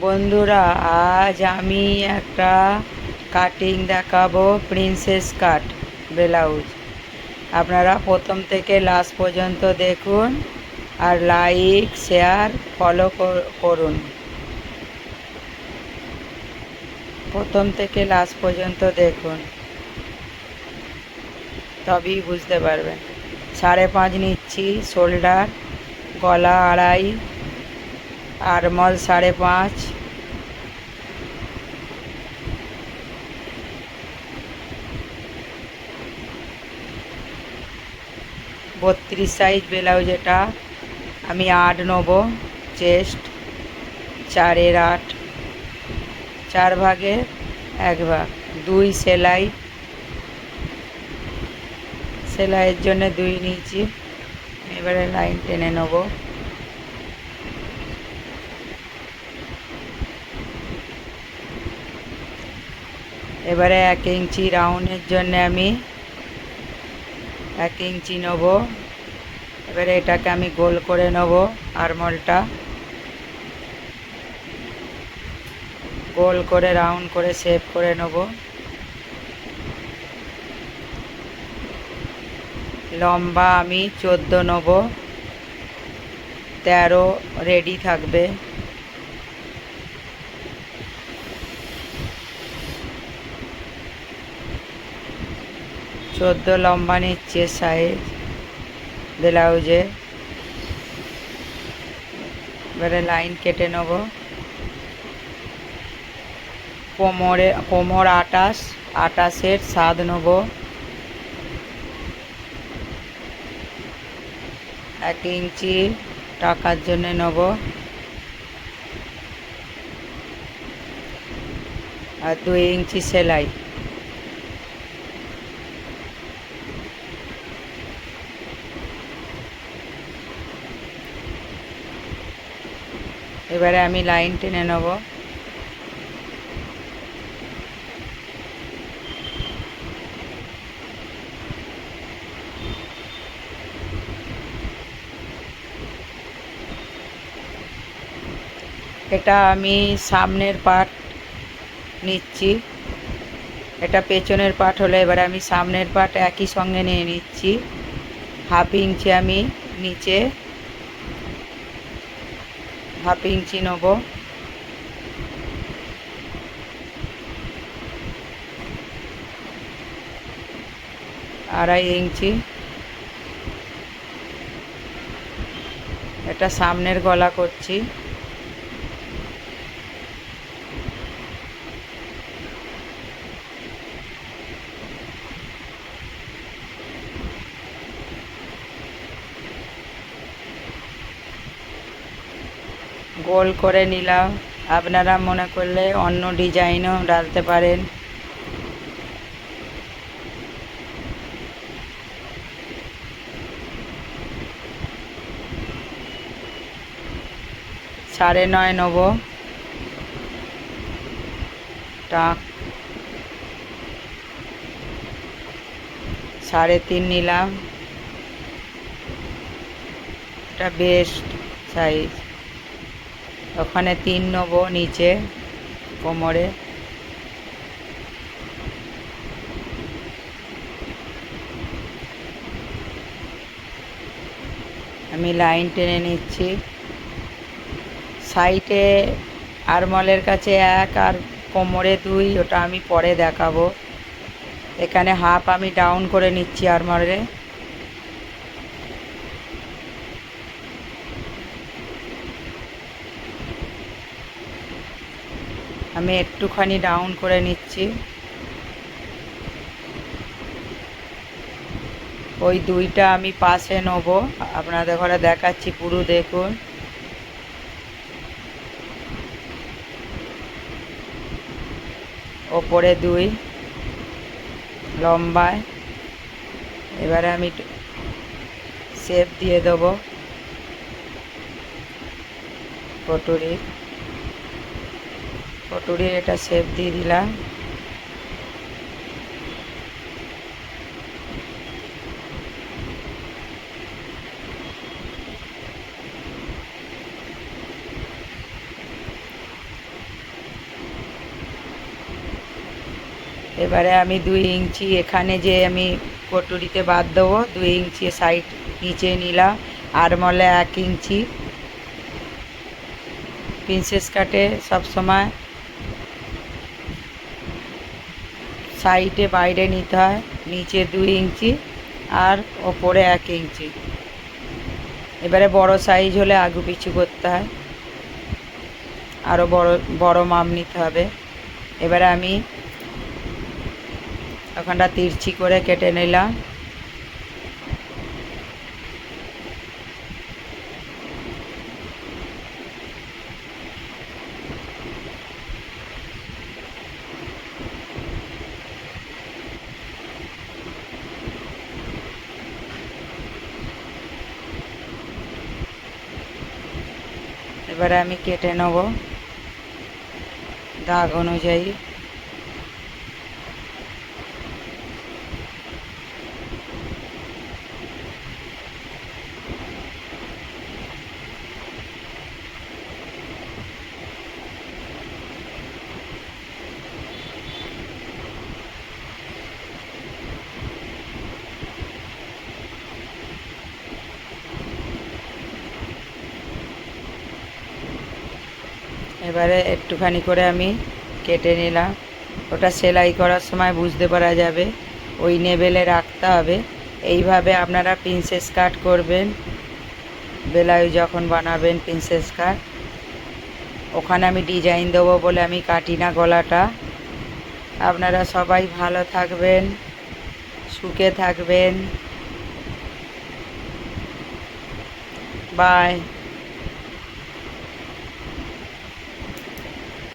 বন্ধুরা, আজ আমি একটা কাটিং দেখাবো, প্রিন্সেস কাট ব্লাউজ। আপনারা প্রথম থেকে লাস্ট পর্যন্ত দেখুন আর লাইক শেয়ার ফলো করুন। প্রথম থেকে লাস্ট পর্যন্ত দেখুন, তবেই বুঝতে পারবেন। 5.5 নিচ্ছি শোল্ডার, গলা 2.5, আরমল 5.5, বত্রিশ সাইজ ব্লাউজ। এটা আমি 8 নেব। চেস্ট 4/8, 4 ভাগের 1 ভাগ। 2 সেলাই, সেলাইয়ের জন্য 2 নিয়েছি। এবারে লাইন টেনে নেব। এবারে 1 ইঞ্চি রাউন্ডের জন্য আমি 1 ইঞ্চি নেব। এবারে এটাকে আমি গোল করে নেব। আরমলটা গোল করে রাউন্ড করে শেপ করে নেব। লম্বা আমি 14 নেব, 13 রেডি থাকবে। লম্বা নিচ্ছে সাইজ ব্লাউজে। এবারে লাইন কেটে নেব। কোমর 28, 28-এর 7 নেব। 1 ইঞ্চি টাকার জন্য নেব, আর 2 ইঞ্চি সেলাই। এবারে আমি লাইন টেনে নেব। এটা আমি সামনের পার্ট নিচ্ছি, এটা পেছনের পার্ট হলো। এবারে আমি সামনের পার্ট একই সঙ্গে নিয়ে নিচ্ছি। 1/2 ইঞ্চি আমি নিচে 1/2 ইঞ্চি নেব। আড়াই ইঞ্চি। এটা সামনের গলা করছি। গোল করে নিলাম। আপনারা মনে করলে অন্য ডিজাইনও ডালতে পারেন। সাড়ে 9 নেব। টাক 3.5 নিলাম। এটা বেস্ট সাইজ। ওখানে 3 নেব নিচে কোমরে। আমি লাইন টেনে নিচ্ছি। সাইডে আরমলের কাছে 1 আর কোমরে 2, ওটা আমি পরে দেখাবো। এখানে 1/2 আমি ডাউন করে নিচ্ছি আরমলে। আমি একটুখানি ডাউন করে নিচ্ছি। ওই 2টা আমি পাশে নেব। আপনাদের ঘরে দেখাচ্ছি, পুরো দেখুন। ওপরে 2 লম্বায়। এবারে আমি শেপ দিয়ে দেবো কটুরির এটা শেপ দিয়ে দিলাম। এবারে আমি 2 ইঞ্চি এখানে যে আমি কটুরিতে বাদ দেবো, 2 ইঞ্চি সাইড নিচে নিলাম, আরমলে 1 ইঞ্চি। প্রিন্সেস কাটে সবসময় সাইডে বাইরে নিতে হয়, নিচে 2 ইঞ্চি আর ওপরে 1 ইঞ্চি। এবারে বড় সাইজ হলে আগু পিছু করতে হয়, আরও বড় বড় মাপ নিতে হবে। এবারে আমি ওখানটা তিরছি করে কেটে নিলাম। এবারে আমি কেটে নেব দাগ অনুযায়ী। এবারে একটুখানি করে আমি কেটে নিলাম। ওটা সেলাই করার সময় বুঝতে পারা যাবে, ওই লেভেলে রাখতে হবে। এইভাবে আপনারা প্রিন্সেস কাট করবেন ব্লাউজ যখন বানাবেন। প্রিন্সেস কাট ওখানে আমি ডিজাইন দেবো বলে আমি কাটি না গলাটা। আপনারা সবাই ভালো থাকবেন, সুখে থাকবেন। বাই।